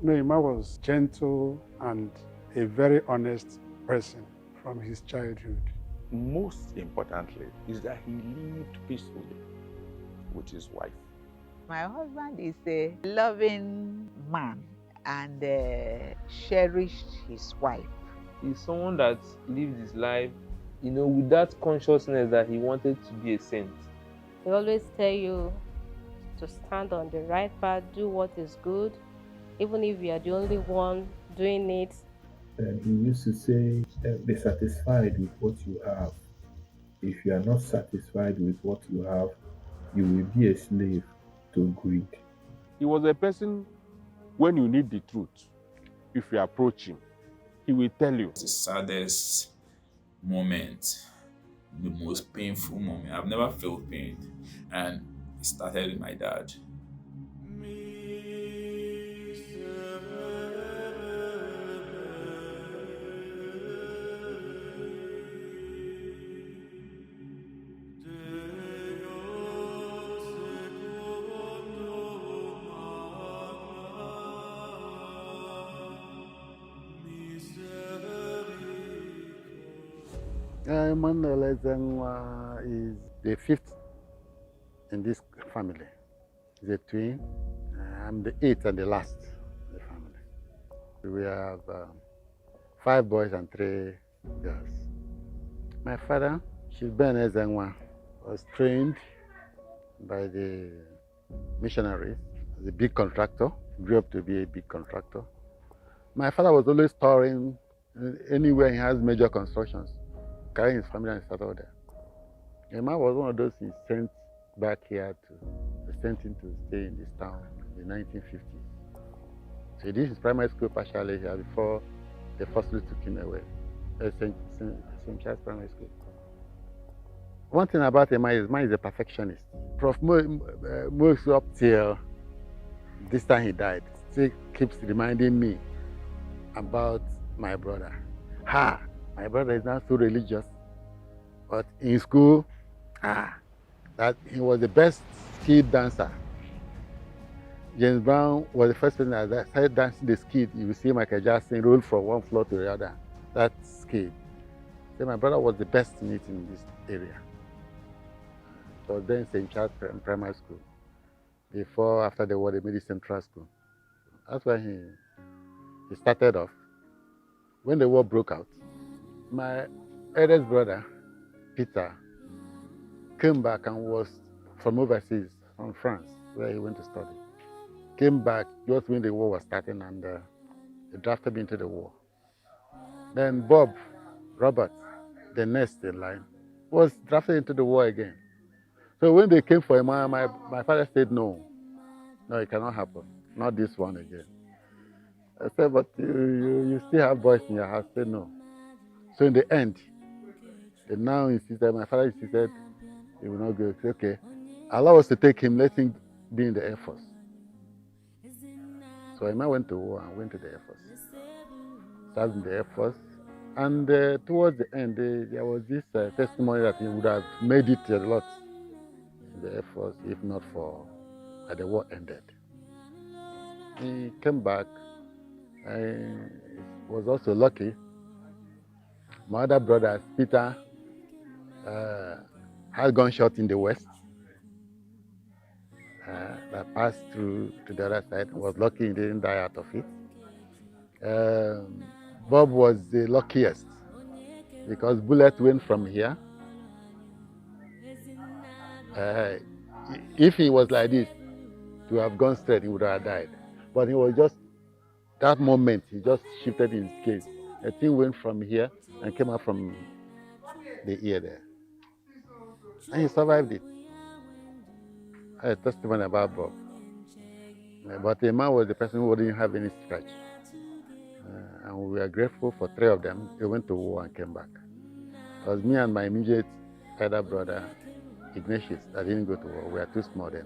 Neymar was gentle and a very honest person from his childhood. Most importantly is that he lived peacefully with his wife. My husband is a loving man and cherished his wife. He's someone that lived his life, with that consciousness that he wanted to be a saint. He always tell you to stand on the right path, do what is good, even if you are the only one doing it. And he used to say, be satisfied with what you have. If you are not satisfied with what you have, you will be a slave to greed. He was a person, when you need the truth, if you approach him, he will tell you. The saddest moment, the most painful moment. I've never felt pain. And it started with my dad. Emmanuel Ezenwa is the fifth in this family. He's a twin. I'm the eighth and the last in the family. We have 5 boys and 3 girls. My father, Shilben Ezenwa, was trained by the missionaries as a big contractor. He grew up to be a big contractor. My father was always touring anywhere he has major constructions, carrying his family and settle there. Emma was one of those he sent back here to, sent him to stay in this town in the 1950s. So he did his primary school partially here before they forcibly took him away, St. Charles Primary School. One thing about Emma is a perfectionist. Prof moves up till this time he died, still keeps reminding me about my brother. My brother is not so religious, but in school, that he was the best skid dancer. James Brown was the first person that started dancing the skid. You will see Michael Jackson roll from one floor to the other. That skid. So my brother was the best in it in this area. So then St. Charles Primary School. Before, after the war, they made it Central School. That's where he started off. When the war broke out, my eldest brother, Peter, came back and was from overseas, from France, where he went to study. Came back just when the war was starting, and they drafted me into the war. Then Bob, Robert, the next in line, was drafted into the war again. So when they came for him, my father said, no, it cannot happen. Not this one again. I said, but you still have boys in your house. I said, no. So in the end, they now insisted, my father insisted he will not go. Said, okay, allow us to take him, let him be in the Air Force. So Emma went to war and went to the Air Force. Served in the Air Force. And towards the end, there was this testimony that he would have made it a lot in the Air Force if not for the war ended. He came back. I was also lucky. My other brother, Peter, had gunshot in the west that passed through to the other side. I was lucky he didn't die out of it. Bob was the luckiest because bullet went from here. If he was like this, to have gone straight, he would have died. But he was just, that moment, he just shifted his case. The thing went from here and came out from the ear there. And he survived it. I had a testimony about Bob. But the man was the person who didn't have any scratch. And we are grateful for 3 of them. They went to war and came back. It was me and my immediate elder brother, Ignatius, that didn't go to war. We were too small then.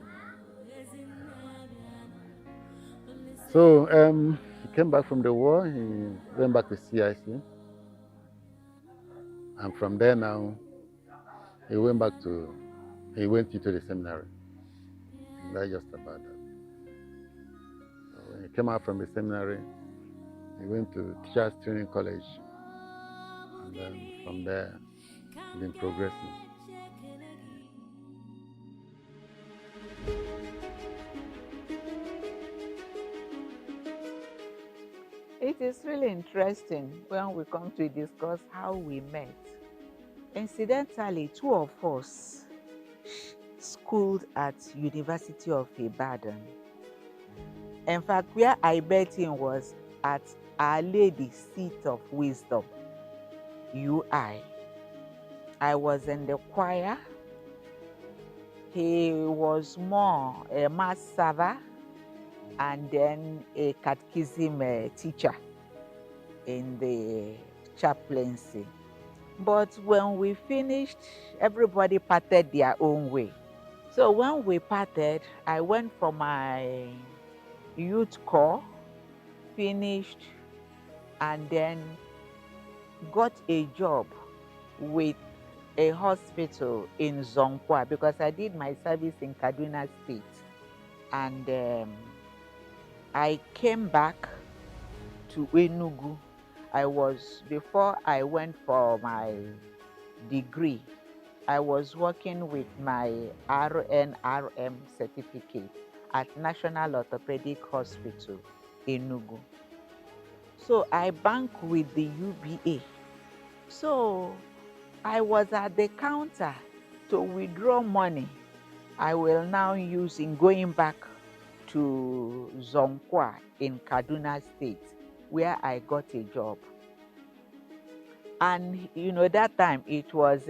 So he came back from the war. He went back to CIC. And from there now, he went into the seminary. And that's just about that. When he came out from the seminary, he went to Teachers Training College. And then from there, he's been progressing. It is really interesting when we come to discuss how we met. Incidentally, two of us schooled at University of Ibadan. In fact, where I met him was at Our Lady Seat of Wisdom, UI. I was in the choir. He was more a mass server and then a catechism teacher in the chaplaincy. But when we finished, everybody parted their own way. So when we parted, I went for my youth corps, finished, and then got a job with a hospital in Zonkwa because I did my service in Kaduna State. And I came back to Enugu. Before I went for my degree, I was working with my RNRM certificate at National Orthopedic Hospital, Enugu. So I banked with the UBA. So I was at the counter to withdraw money I will now use in going back to Zonkwa in Kaduna State, where I got a job. And that time it was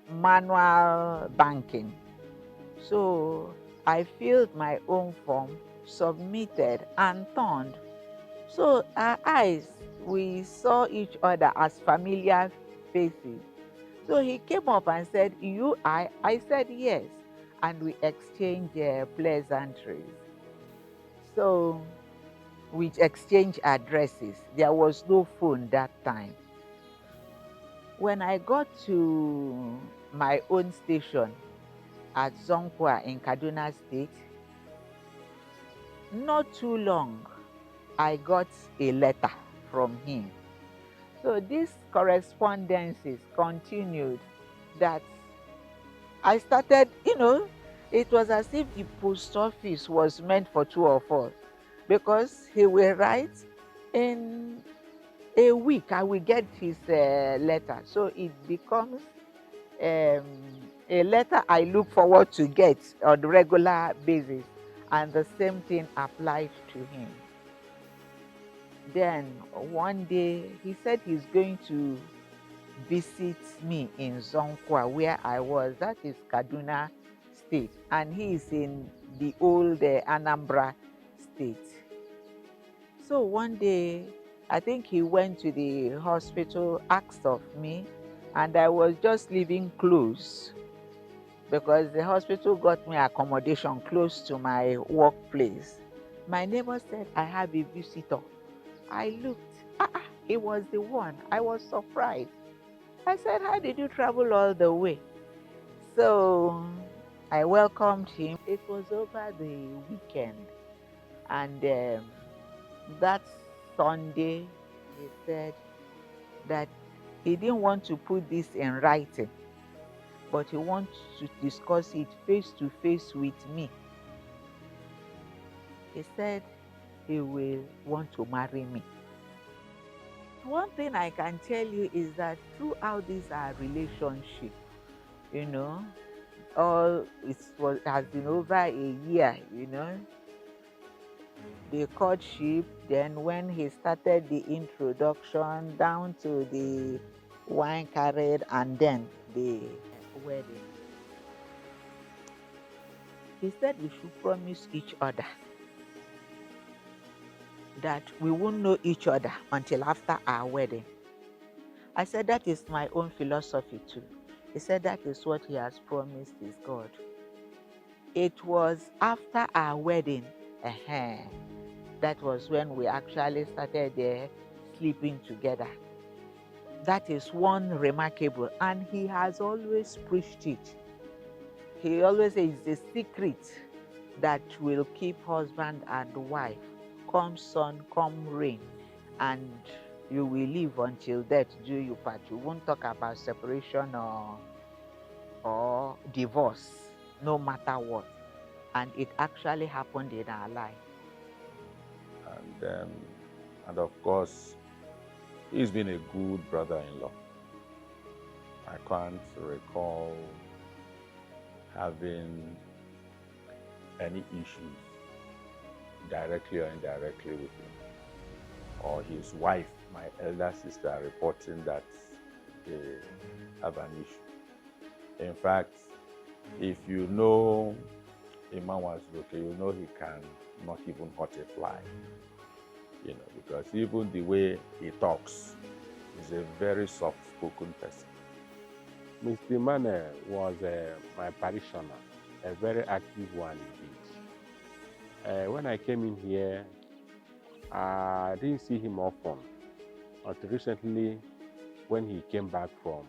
manual banking. So I filled my own form, submitted, and turned. So our eyes, we saw each other as familiar faces. So he came up and said, "You, I?" I said, "Yes." And we exchanged pleasantries. So we exchanged addresses. There was no phone that time. When I got to my own station at Zonkwa in Kaduna State, not too long, I got a letter from him. So these correspondences continued that I started, it was as if the post office was meant for two of us because he will write in a week, I will get his letter. So it becomes a letter I look forward to get on a regular basis. And the same thing applied to him. Then one day he said he's going to visit me in Zonkwa, where I was. That is Kaduna State. And he is in the old Anambra State. So one day, I think he went to the hospital, asked of me, and I was just living close because the hospital got me accommodation close to my workplace. My neighbor said, "I have a visitor." I looked, it was the one. I was surprised. I said, "How did you travel all the way?" So I welcomed him. It was over the weekend. And that Sunday, he said that he didn't want to put this in writing, but he wants to discuss it face to face with me. He said he will want to marry me. One thing I can tell you is that throughout this our relationship, all has been over a year, the courtship, then when he started the introduction down to the wine carried and then the wedding. He said we should promise each other that we won't know each other until after our wedding. I said that is my own philosophy too. He said that is what he has promised his God. It was after our wedding, that was when we actually started sleeping together. That is one remarkable, and he has always preached it. He always says it's a secret that will keep husband and wife, come sun, come rain, and you will live until death do you part. You won't talk about separation or divorce, no matter what. And it actually happened in our life. And of course, he's been a good brother-in-law. I can't recall having any issues directly or indirectly with him, or his wife, my elder sister, reporting that they have an issue. In fact, if you know Imam Wazuke, you know he can not even hurt a fly, because even the way he talks, he's a very soft-spoken person. Mr. Emmanuel was my parishioner, a very active one indeed. When I came in here, I didn't see him often. Until recently, when he came back from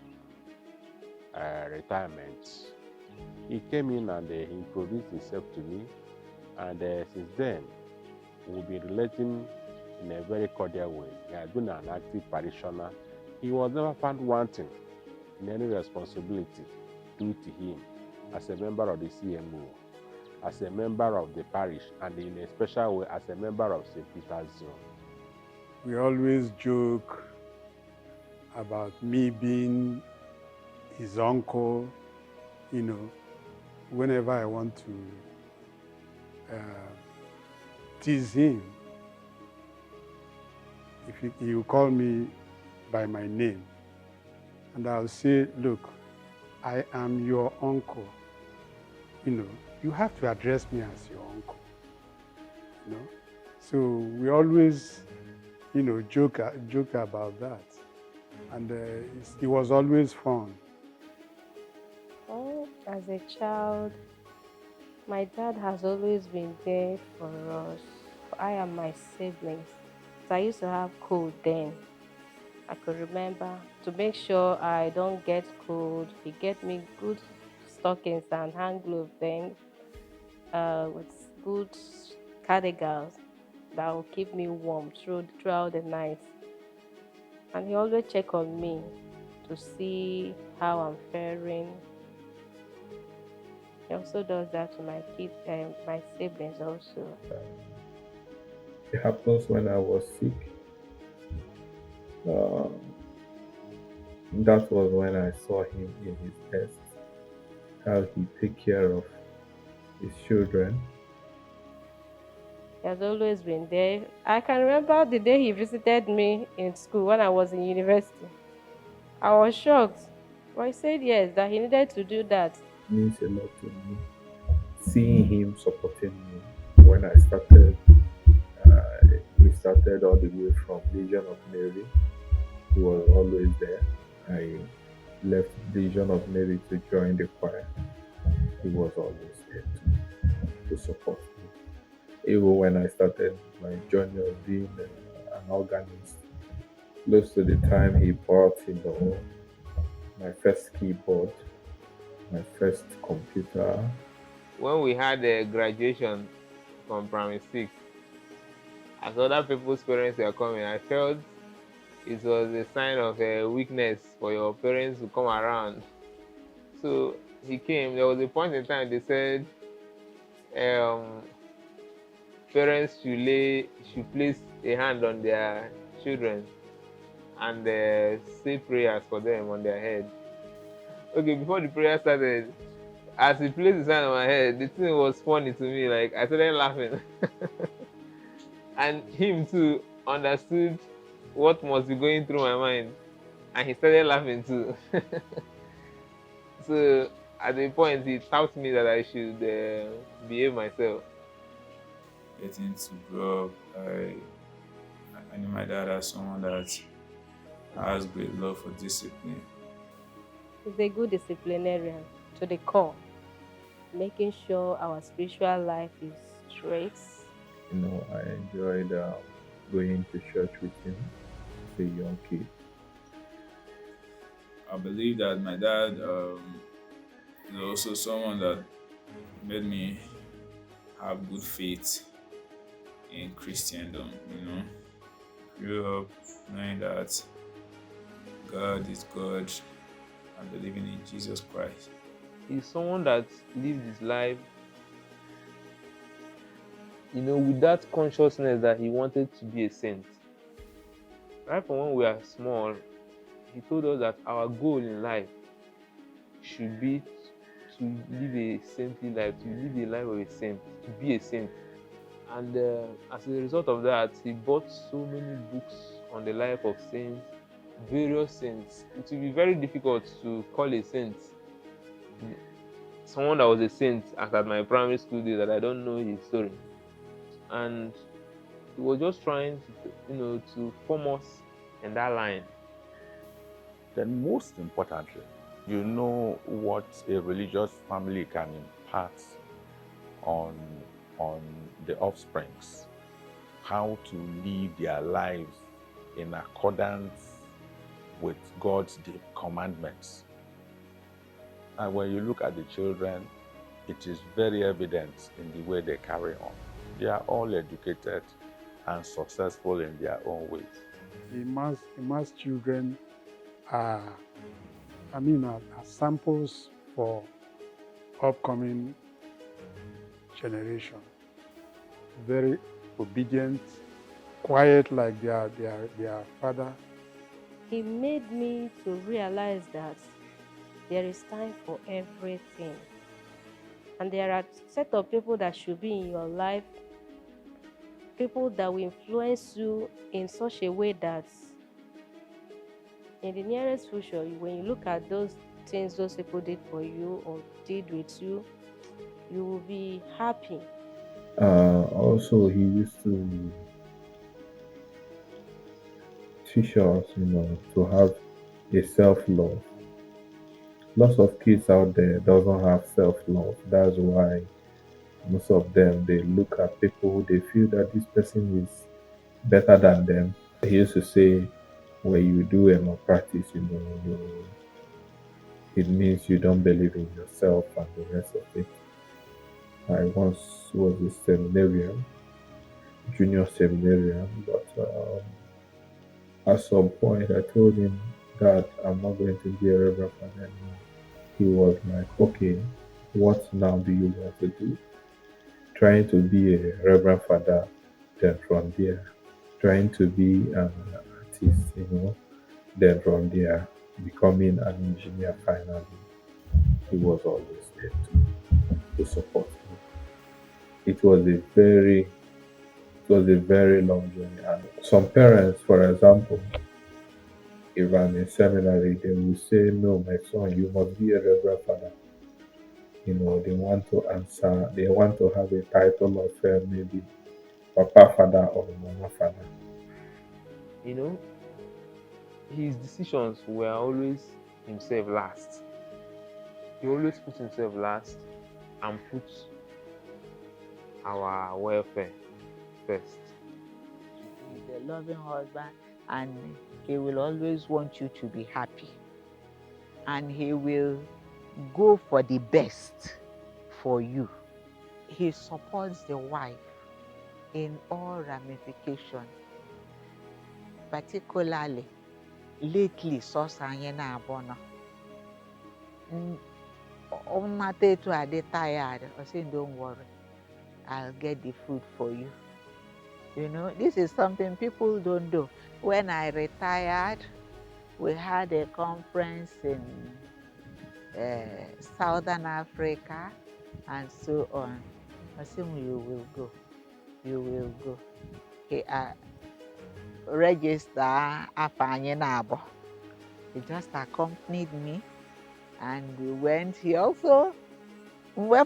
retirement, he came in and he introduced himself to me. And since then, we've been relating in a very cordial way. He has been an active parishioner. He was never found wanting in any responsibility due to him as a member of the CMO, as a member of the parish, and in a special way as a member of St. Peter's Zone. We always joke about me being his uncle, whenever I want to tease him. If he will call me by my name, and I'll say, look, I am your uncle. You have to address me as your uncle. So we always, joke about that. And it was always fun. Oh, as a child, my dad has always been there for us. I and my siblings. So I used to have cold then. I could remember, to make sure I don't get cold, he get me good stockings and hand glove things with good cardigans that will keep me warm throughout the night. And he always check on me to see how I'm faring. He also does that to my kids and my siblings also. It happens when I was sick. That was when I saw him in his best, how he take care of his children. He has always been there. I can remember the day he visited me in school when I was in university. I was shocked, but he said yes, that he needed to do that. It means a lot to me. Seeing him supporting me when I started, we started all the way from Legion of Mary. He was always there. I left Legion of Mary to join the choir. He was always there to support me. Even when I started my journey of being an organist, close to the time he bought, my first keyboard, my first computer. When we had a graduation from primary 6, as other people's parents were coming, I felt it was a sign of a weakness for your parents to come around. So he came. There was a point in time they said parents should place a hand on their children and say prayers for them on their head. Okay, before the prayer started, as he placed his hand on my head, the thing was funny to me. Like, I started laughing. And him too understood what must be going through my mind, and he started laughing too. So at the point, he taught me that I should behave myself. Getting to grow up, I knew my dad as someone that has great love for discipline. He's a good disciplinarian to the core, making sure our spiritual life is straight. I enjoyed going to church with him as a young kid. I believe that my dad is also someone that made me have good faith in Christendom, grew up knowing that God is God and believing in Jesus Christ. He's someone that lived his life, with that consciousness that he wanted to be a saint. Right from when we are small, he told us that our goal in life should be to live a saintly life, to live a life of a saint, to be a saint. And as a result of that, he bought so many books on the life of saints, various saints. It will be very difficult to call a saint someone that was a saint as at my primary school days that I don't know his story. And he was just trying to form us in that line. Then most importantly, you know what a religious family can impart on the offsprings, how to live their lives in accordance with God's commandments. And when you look at the children, it is very evident in the way they carry on. They are all educated and successful in their own ways. The mass children are samples for upcoming generation. Very obedient, quiet like their father. He made me to realize that there is time for everything. And there are a set of people that should be in your life, people that will influence you in such a way that in the nearest future, when you look at those things those people did for you or did with you, you will be happy. Also, he used to teach us, to have a self-love. Lots of kids out there doesn't have self-love. That's why most of them, they look at people who they feel that this person is better than them. He used to say, when you do a malpractice, it means you don't believe in yourself and the rest of it. I once was a seminarian, junior seminarian, but at some point I told him that I'm not going to be a reverend father anymore. He was like, okay, what now do you want to do? Trying to be a reverend father, then from there, trying to be an artist, then from there, becoming an engineer finally. He was always there to support me. It was a very long journey. And some parents, for example, if I'm in seminary, they will say, no, my son, you must be a reverend father. They want to answer, they want to have a title of maybe Papa Father or Mama Father. His decisions were always himself last. He always put himself last and put our welfare first. He's a loving husband, and he will always want you to be happy. And he will go for the best for you. He supports the wife in all ramifications, particularly lately, Sosanye na abono. Omatetu ade tired. I say, don't worry, I'll get the food for you. This is something people don't do. When I retired, we had a conference in Southern Africa and so on. I said, you will go. You will go. He register Afanye Nabo. He just accompanied me and we went. He also so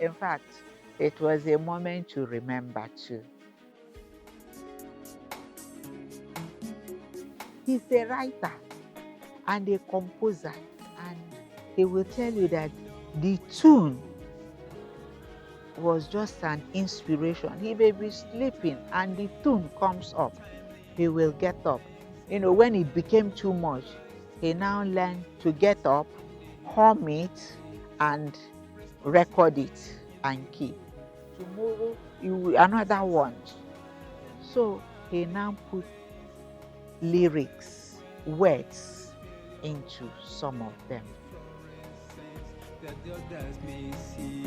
in fact, it was a moment to remember too. He's a writer and a composer, and he will tell you that the tune was just an inspiration. He may be sleeping and the tune comes up. He will get up. When it became too much, he now learned to get up, hum it, and record it and keep. Tomorrow another want. So he now put lyrics, words into some of them. That the others may see.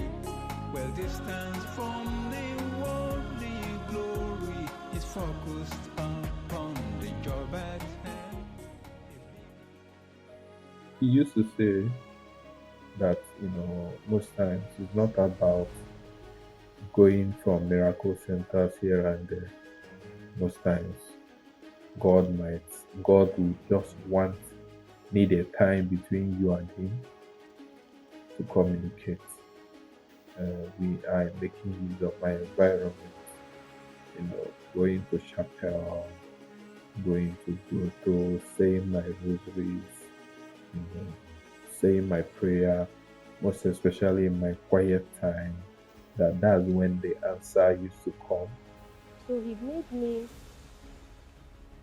Well, distance from the worldly glory is focused upon the job at hand. He used to say that, most times it's not about going from miracle centers here and there. Most times, God will just need a time between you and Him to communicate. We are making use of my environment, going to chapel, going to go to saying my rosaries, saying my prayer, most especially in my quiet time. That's when the answer used to come. So he made me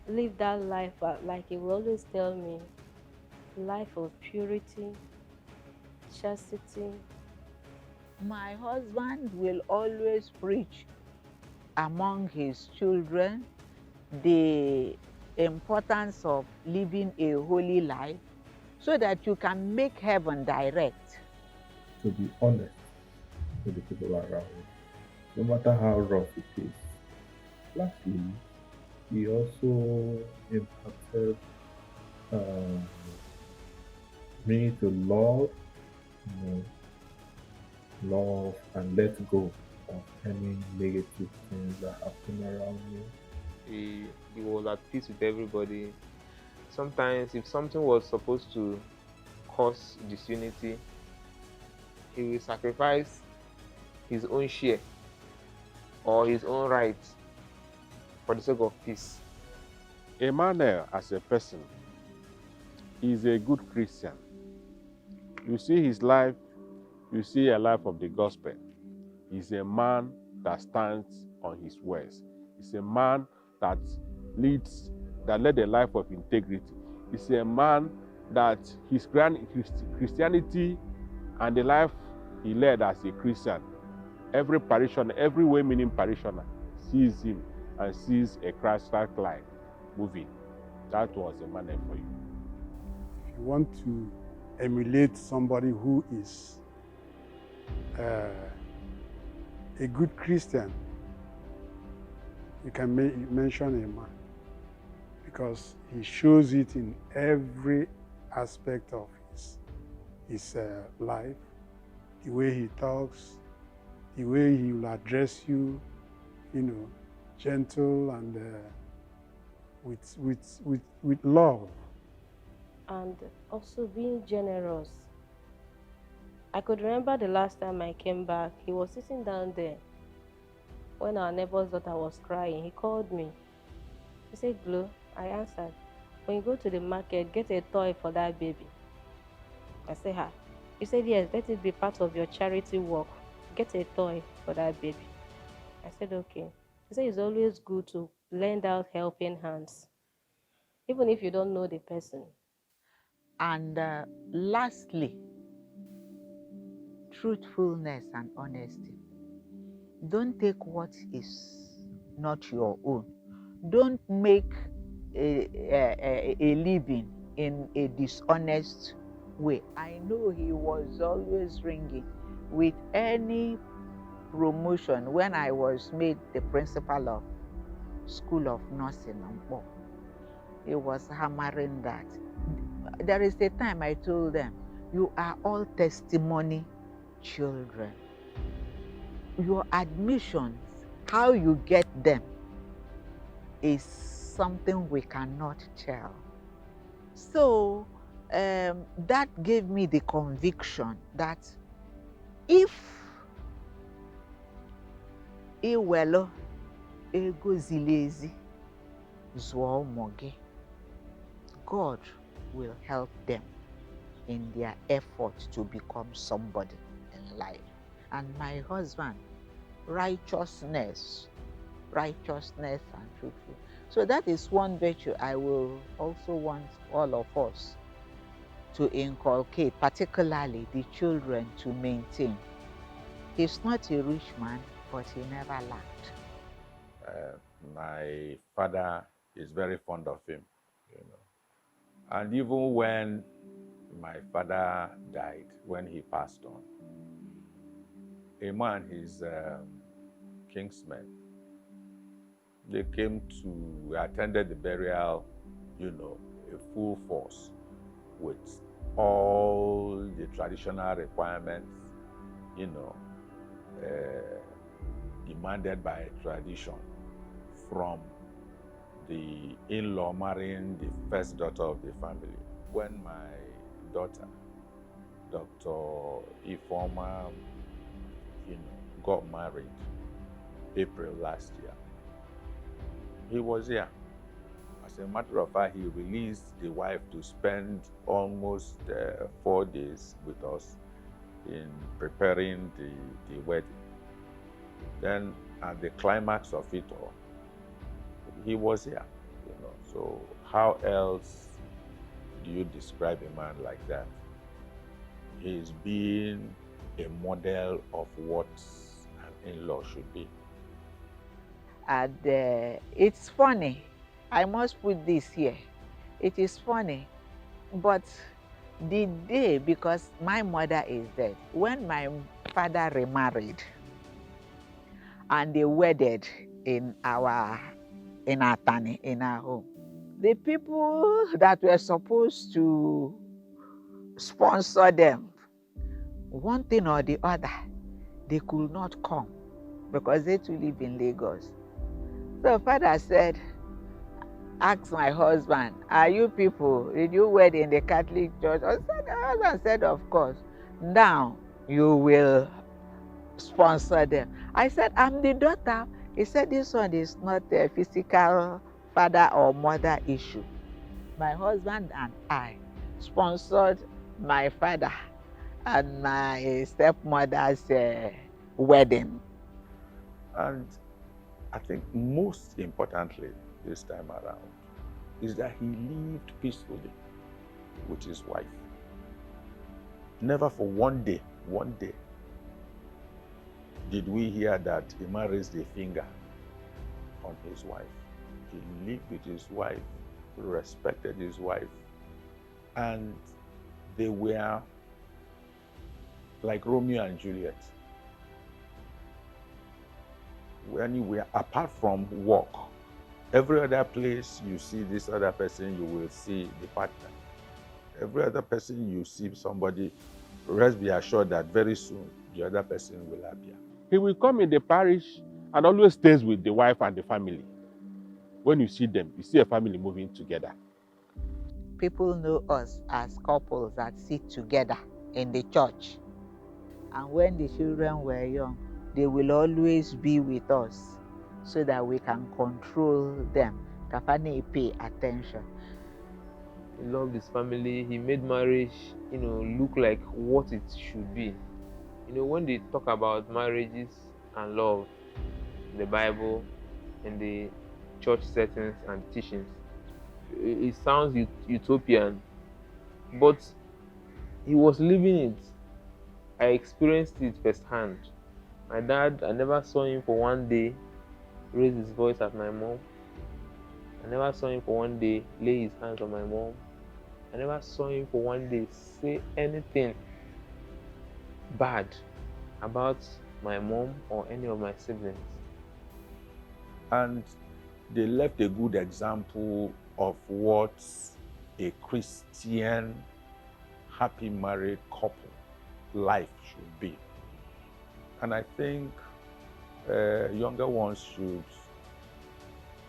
live that life, like he will always tell me, life of purity, chastity. My husband will always preach among his children the importance of living a holy life so that you can make heaven direct. To be honest with the people around me, no matter how rough it is. Lastly, he also impacted um, me to love and let go of any negative things that happen around me. He was at peace with everybody. Sometimes, if something was supposed to cause disunity, he will sacrifice his own share or his own rights for the sake of peace. Emmanuel, as a person, is a good Christian. You see his life, you see a life of the gospel. He's a man that stands on his words. He's a man that led a life of integrity. He's a man that his Christianity and the life he led as a Christian, every parishioner, every well-meaning parishioner sees him and sees a Christ-like life moving. That was Emmanuel for you. If you want to emulate somebody who is a good Christian, you can mention a man, because he shows it in every aspect of his life, the way he talks, the way he will address you, gentle and with love. And also being generous. I could remember the last time I came back, he was sitting down there. When our neighbor's daughter was crying, he called me. He said, Glo, I answered, when you go to the market, get a toy for that baby. I said, ha. He said, yes, let it be part of your charity work. Get a toy for that baby. I said, okay. He said, it's always good to lend out helping hands, even if you don't know the person. And lastly, truthfulness and honesty. Don't take what is not your own. Don't make a living in a dishonest way. I know he was always ringing with any promotion. When I was made the principal of School of Nursing, he was hammering that. There is a time I told them, you are all testimony children. Your admissions, how you get them, is something we cannot tell. So that gave me the conviction that if iwelo ego zilezi zụọ ụmụ gị, God will help them in their effort to become somebody in life. And my husband, righteousness and truthful. So that is one virtue I will also want all of us to inculcate, particularly the children, to maintain. He's not a rich man, but he never lacked. My father is very fond of him, you know. And even when my father died, when he passed on, a man, his kinsmen, they came to attended the burial, you know, a full force with all the traditional requirements, you know, demanded by tradition from the in-law marrying the first daughter of the family. When my daughter, Dr. Ifoma, you know, got married April last year, he was here. As a matter of fact, he released the wife to spend almost 4 days with us in preparing the wedding. Then at the climax of it all, he was here, you know. So how else do you describe a man like that? He's being a model of what an in-law should be. And it's funny. I must put this here. It is funny, but the day, because my mother is dead, when my father remarried and they wedded in our tani, in our home, the people that were supposed to sponsor them, one thing or the other, they could not come because they too live in Lagos. So father said, ask my husband, are you people, did you wed in the Catholic Church? The husband said, of course. Now you will sponsor them. I said, I'm the daughter. He said, this one is not a physical father or mother issue. My husband and I sponsored my father and my stepmother's wedding. And I think most importantly this time around is that he lived peacefully with his wife. Never for one day did we hear that a man raised a finger on his wife. He lived with his wife, respected his wife, and they were like Romeo and Juliet. Anywhere apart from work, every other place you see this other person, you will see the partner. Every other person you see somebody, rest be assured that very soon the other person will appear. He will come in the parish and always stays with the wife and the family. When you see them, you see a family moving together. People know us as couples that sit together in the church. And when the children were young, they will always be with us so that we can control them. Kafani pay attention. He loved his family. He made marriage, you know, look like what it should be. You know, when they talk about marriages and love in the Bible, in the church settings and teachings, it sounds utopian, but he was living it. I experienced it firsthand. My dad, I never saw him for one day raise his voice at my mom. I never saw him for one day lay his hands on my mom. I never saw him for one day say anything bad about my mom or any of my siblings. And they left a good example of what a Christian happy married couple life should be. And I think younger ones should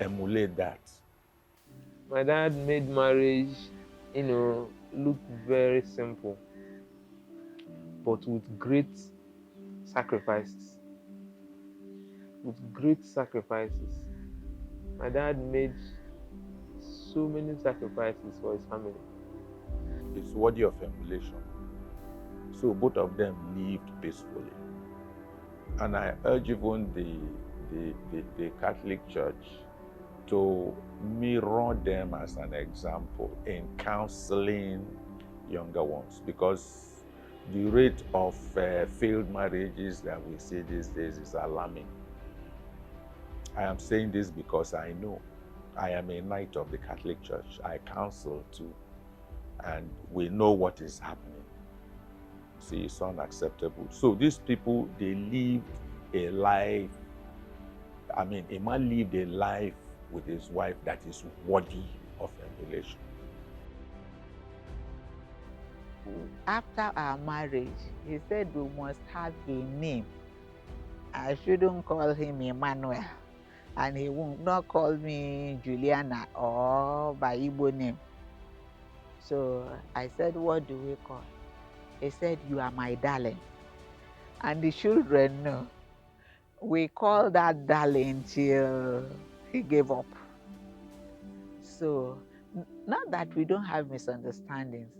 emulate that. My dad made marriage, you know, look very simple, but with great sacrifices. With great sacrifices. My dad made so many sacrifices for his family. It's worthy of emulation. So both of them lived peacefully. And I urge even the Catholic Church to mirror them as an example in counseling younger ones, because The rate of failed marriages that we see these days is alarming. I am saying this because I know I am a knight of the Catholic Church. I counsel too, and we know what is happening. See, it's unacceptable. So these people, they lived a life. I mean, a man lived a life with his wife that is worthy of emulation. After our marriage, he said we must have a name. I shouldn't call him Emmanuel, and he will not call me Juliana or by Igbo name. So I said, what do we call? He said, you are my darling. And the children know. We called that darling till he gave up. So not that we don't have misunderstandings.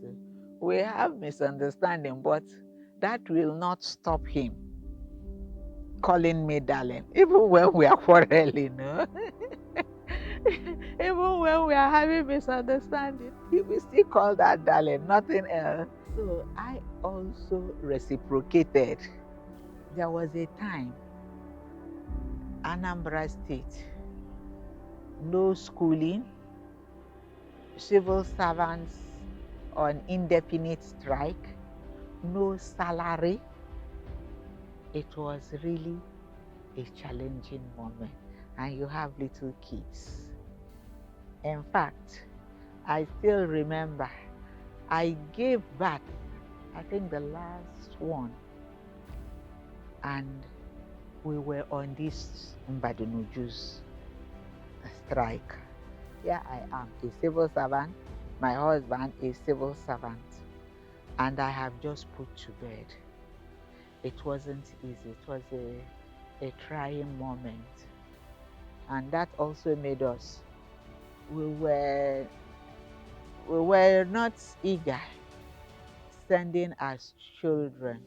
We have misunderstanding, but that will not stop him calling me darling, even when we are quarreling. No? Even when we are having misunderstanding, he will still call that darling, nothing else. So I also reciprocated. There was a time, Anambra State, no schooling, civil servants on indefinite strike, no salary. It was really a challenging moment, and you have little kids. In fact, I still remember I gave birth, I think the last one, and we were on this Mbadunuju's strike. Here I am, a civil servant, my husband a civil servant, and I have just put to bed. It wasn't easy, it was a trying moment. And that also made us, we were not eager sending our children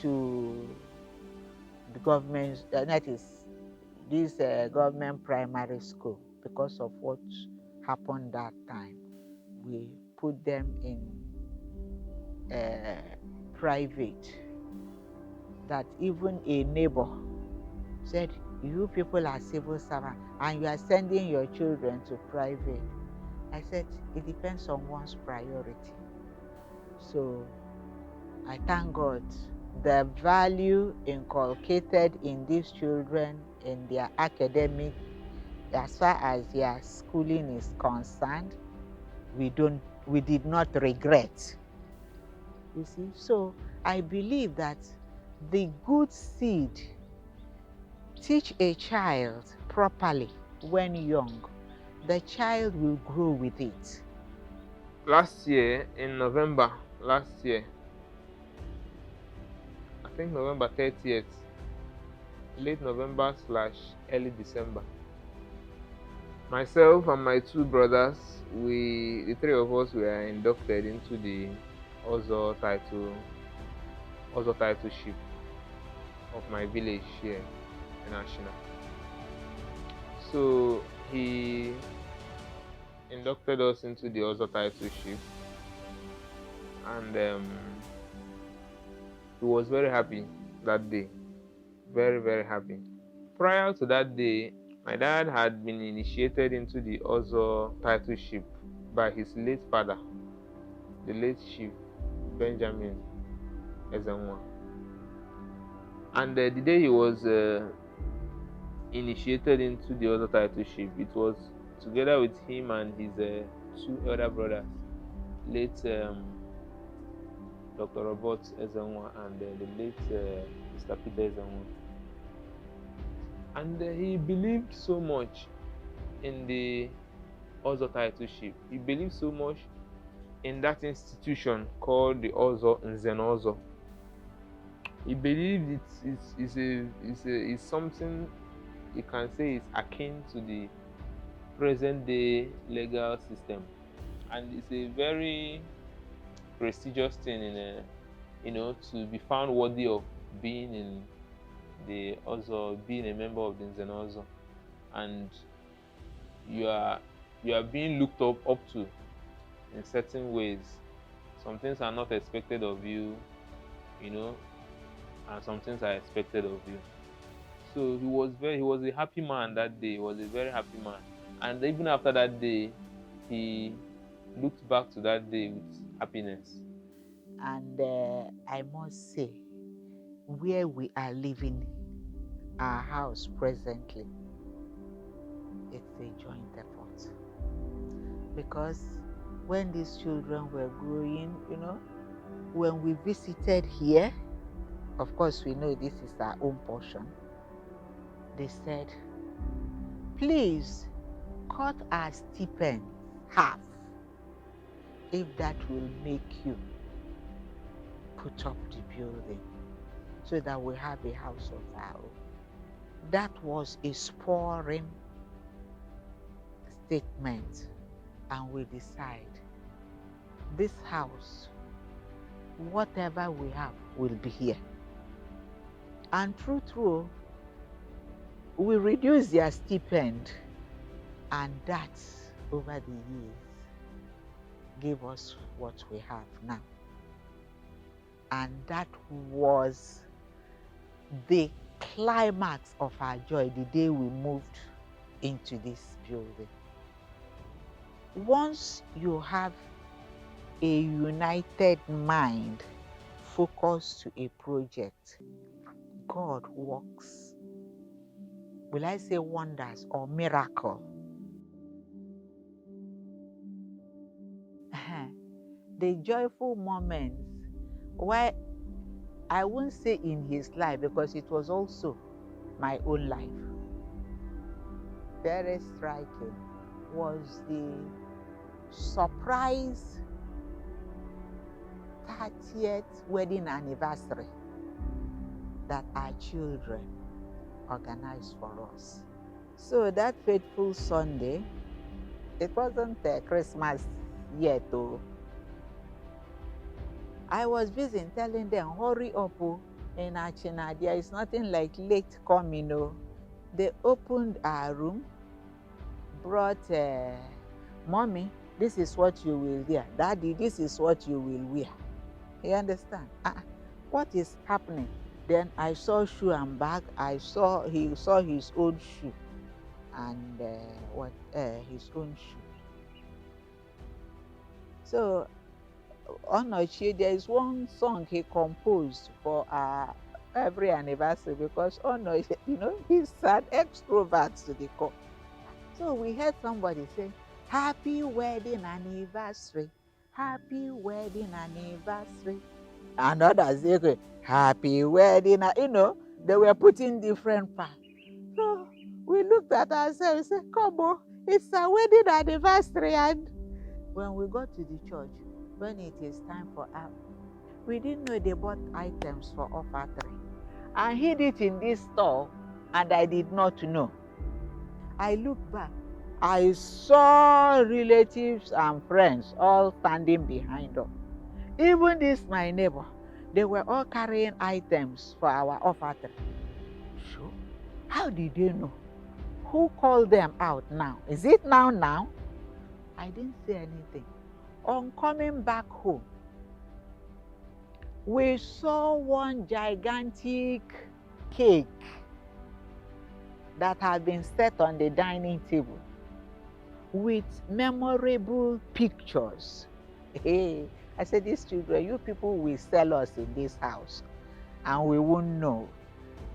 to the government, that is this government primary school, because of what happened that time. We put them in private, that even a neighbor said, you people are civil servants and you are sending your children to private. I said, it depends on one's priority. So I thank God the value inculcated in these children in their academic, as far as their schooling is concerned, we did not regret. You see, so I believe that the good seed, teach a child properly when young, the child will grow with it. Last year, in November, I think November 30th, late November / early December, myself and my two brothers, the three of us were inducted into the Ozo titleship of my village here in Ashina. So he inducted us into the Ozo titleship, and he was very happy that day, very, very happy. Prior to that day, my dad had been initiated into the Ozo titleship by his late father, the late Chief Benjamin Ezenwa. And the day he was initiated into the Ozo titleship, it was together with him and his two elder brothers, late Dr. Robert Ezenwa and the late Mr. Peter Ezenwa. And he believed so much in the Ozo titleship. He believed so much in that institution called the Ozo Nzenozo. He believed it's something you can say is akin to the present day legal system, and it's a very prestigious thing to be found worthy of being in the Ozo, being a member of the Nzenozo, and you are being looked up to in certain ways. Some things are not expected of you, you know, and some things are expected of you. So he was a happy man that day. He was a very happy man. And even after that day, he looked back to that day with happiness. And I must say, where we are living, our house presently, it's a joint effort. Because when these children were growing, when we visited here, of course we know this is our own portion, they said, please cut our stipend half if that will make you put up the building so that we have a house of our own. That was a spurring statement, and we decide this house, whatever we have will be here. And true, we reduce their stipend, and that over the years gave us what we have now. And that was the climax of our joy the day we moved into this building. Once you have a united mind focused to a project, God works, will I say wonders or miracle? The joyful moments, why I won't say in his life, because it was also my own life, very striking, was the surprise 30th wedding anniversary that our children organized for us. So that fateful Sunday, it wasn't Christmas yet though. I was busy telling them, hurry up, in Achina, there is nothing like late coming. They opened our room, brought, mommy, this is what you will wear. Daddy, this is what you will wear. You understand? What is happening? Then I saw shoe and bag. He saw his own shoe and his own shoe. So Onochie, there is one song he composed for every anniversary, because Onochie, he's an extrovert to the core. So we heard somebody say, happy wedding anniversary, happy wedding anniversary. And others say, happy wedding, they were putting different parts. So we looked at ourselves and said, come on, it's a wedding anniversary. And when we got to the church, when it is time for us, we didn't know they bought items for offertory. I hid it in this store, and I did not know. I looked back. I saw relatives and friends all standing behind us. Even this, my neighbor, they were all carrying items for our offertory. Sure. How did they know? Who called them out now? Is it now? I didn't say anything. On coming back home, we saw one gigantic cake that had been set on the dining table with memorable pictures. Hey, I said, these children, you people will sell us in this house and we won't know.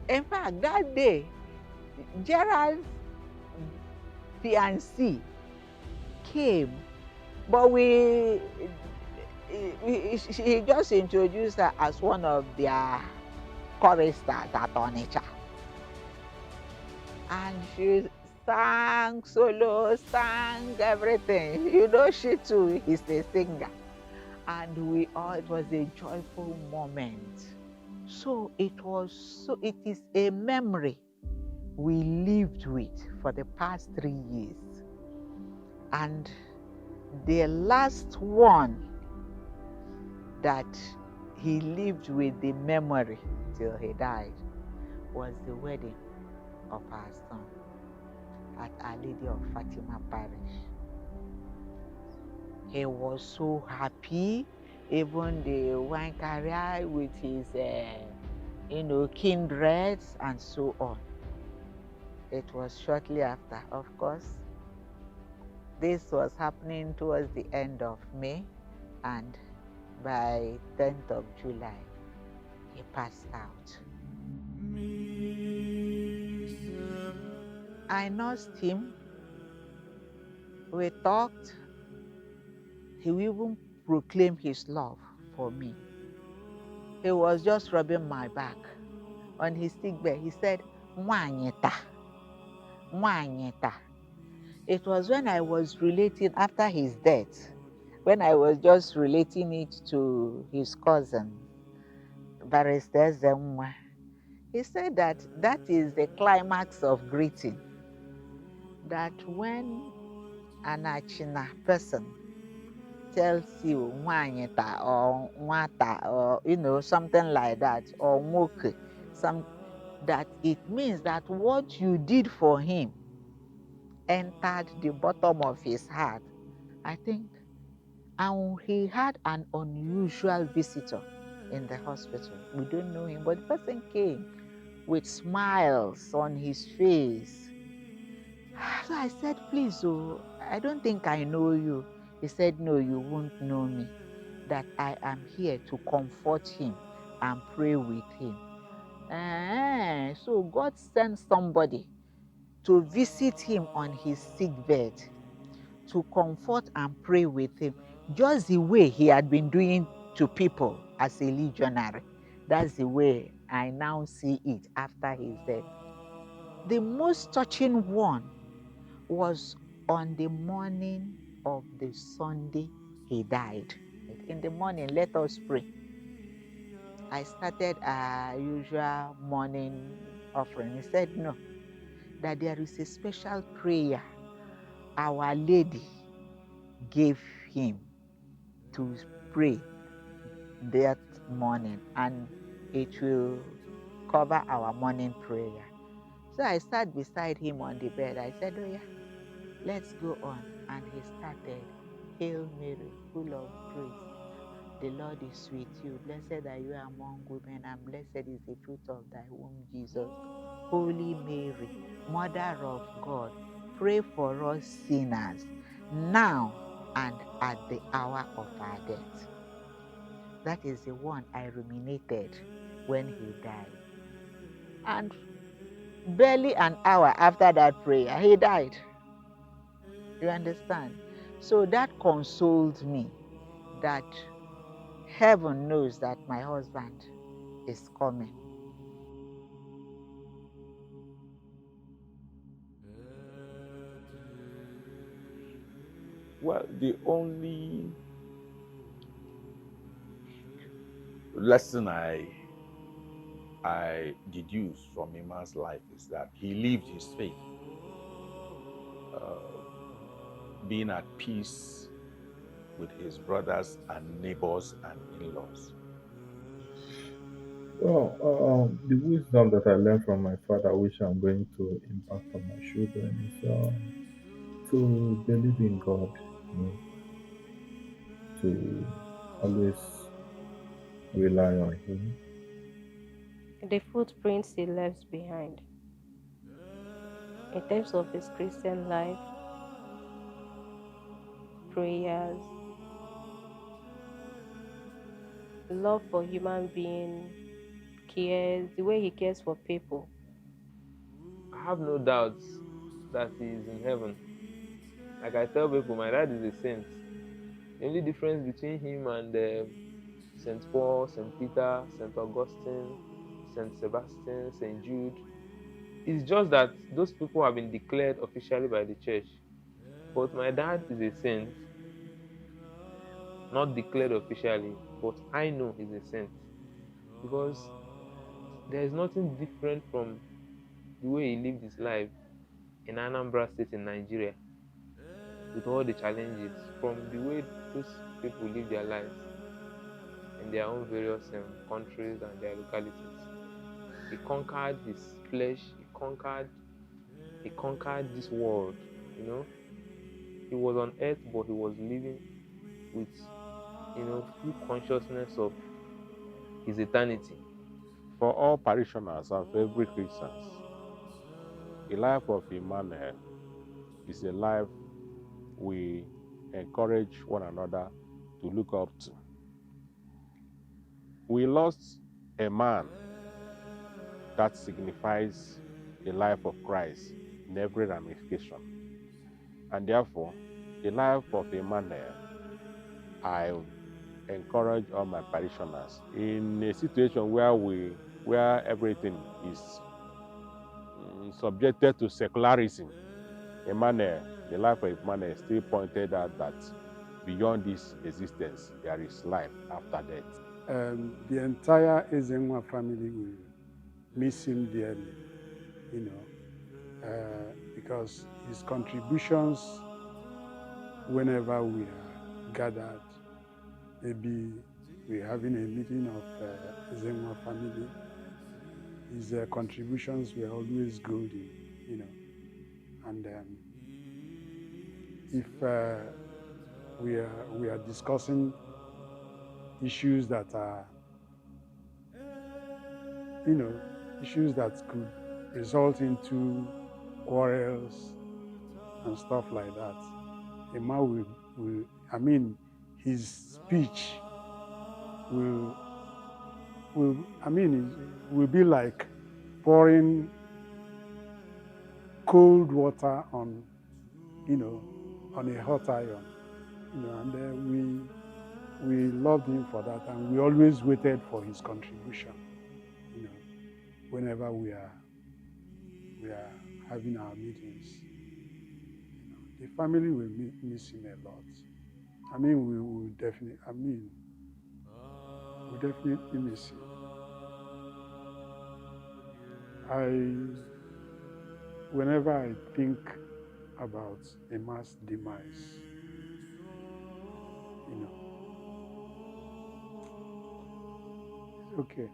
In fact, that day, Gerald's fiancé came, but he just introduced her as one of their choristers at Onitsha. And she sang solo, sang everything. She too is a singer. And it was a joyful moment. So it is a memory we lived with for the past 3 years. And the last one that he lived with the memory till he died was the wedding of our son at Our Lady of Fatima Parish. He was so happy. even the wine carrier with his, kindreds and so on. It was shortly after, of course. This was happening towards the end of May, and by 10th of July, he passed out. I nursed him. We talked. He even proclaimed his love for me. He was just rubbing my back on his sick bed. He said, "Mwanyeta, mwanyeta." It was when I was relating after his death, when I was just relating it to his cousin, Barrister Zenwa. He said that that is the climax of greeting. That when an Achina person tells you nwanyita or nwata or something like that, or nwoke, that it means that what you did for him entered the bottom of his heart. I think, and he had an unusual visitor in the hospital. We don't know him, but the person came with smiles on his face. So I said, "Please, I don't think I know you." He said, "No, you won't know me. That I am here to comfort him and pray with him." So God sent somebody to visit him on his sick bed, to comfort and pray with him, just the way he had been doing to people as a legionary. That's the way I now see it after his death. The most touching one was on the morning of the Sunday he died. In the morning, let us pray. I started our usual morning offering. He said, "No, that there is a special prayer Our Lady gave him to pray that morning, and it will cover our morning prayer." So I sat beside him on the bed. I said, "Oh yeah, let's go on." And he started, "Hail Mary, full of grace. The Lord is with you. Blessed are you among women, and blessed is the fruit of thy womb, Jesus. Holy Mary, Mother of God, pray for us sinners, now and at the hour of our death." That is the one I ruminated when he died. And barely an hour after that prayer, he died. You understand? So that consoled me that heaven knows that my husband is coming. Well, the only lesson I deduce from Iman's life is that he lived his faith, being at peace with his brothers and neighbors and in-laws. Well, the wisdom that I learned from my father, which I'm going to impact on my children, is to believe in God, to always rely on Him. The footprints he left behind. In terms of his Christian life, prayers, love for human being, cares, the way he cares for people. I have no doubts that he is in heaven. Like I tell people, my dad is a saint. The only difference between him and St. Paul, St. Peter, St. Augustine, St. Sebastian, St. Jude is just that those people have been declared officially by the church. But my dad is a saint, not declared officially, but I know he's a saint because there is nothing different from the way he lived his life in Anambra State in Nigeria, with all the challenges, from the way those people live their lives in their own various countries and their localities. He conquered his flesh. He conquered this world. He was on earth, but he was living with full consciousness of his eternity. For all parishioners and for every Christian, the life of Emmanuel is a life we encourage one another to look up to. We lost a man that signifies the life of Christ in every ramification. And therefore, the life of Emmanuel, I encourage all my parishioners in a situation where everything is subjected to secularism. Emmanuel, the life of Emmanuel still pointed out that beyond this existence, there is life after death. The entire Ezenwa family will miss him dearly, because his contributions whenever we are gathered, maybe we're having a meeting of Ezenwa family, his contributions were always golden, and if we are discussing issues that are, issues that could result into quarrels and stuff like that, Emma his speech will be like pouring cold water on, on a hot iron, and we loved him for that, and we always waited for his contribution, whenever we are having our meetings. The family will miss him a lot. We will definitely, we definitely miss him. Whenever I think about Emma's demise, it's okay.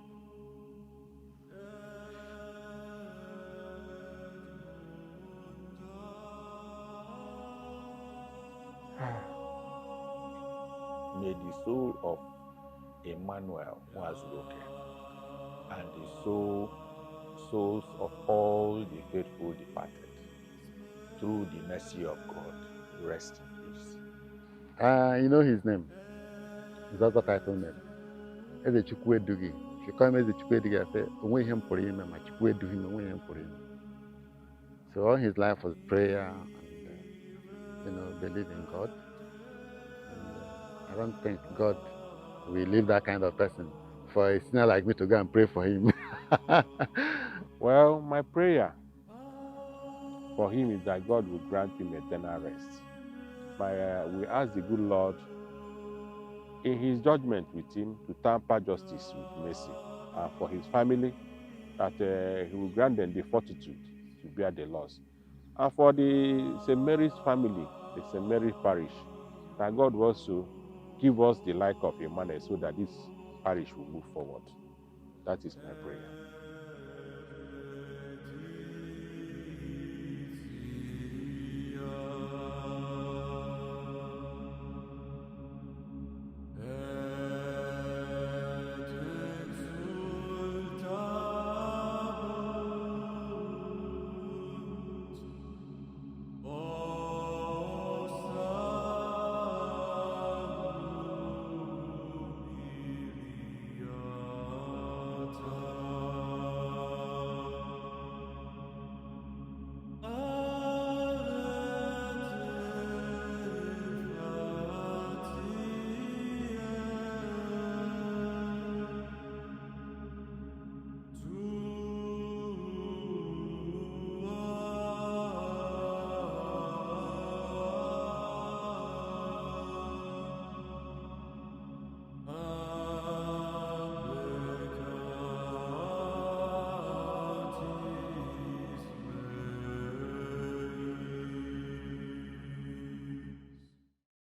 May the soul of Emmanuel Nwazuloke and the souls of all the faithful departed, through the mercy of God, rest in peace. You know his name. His other title name. Eze Chukwedugi. If you call him Eze Chukwedugi, I say, Onwe him for him, and Chukwedugi, Onwe him for him. So all his life was prayer and, believe in God. And, I don't think God will leave that kind of person for a sinner like me to go and pray for him. Well, my prayer for him is that God will grant him eternal rest. We ask the good Lord, in his judgment with him, to temper justice with mercy, and for his family, that he will grant them the fortitude to bear the loss. And for the St. Mary's family, the St. Mary's parish, that God will also give us the like of Emmanuel so that this parish will move forward. That is my prayer.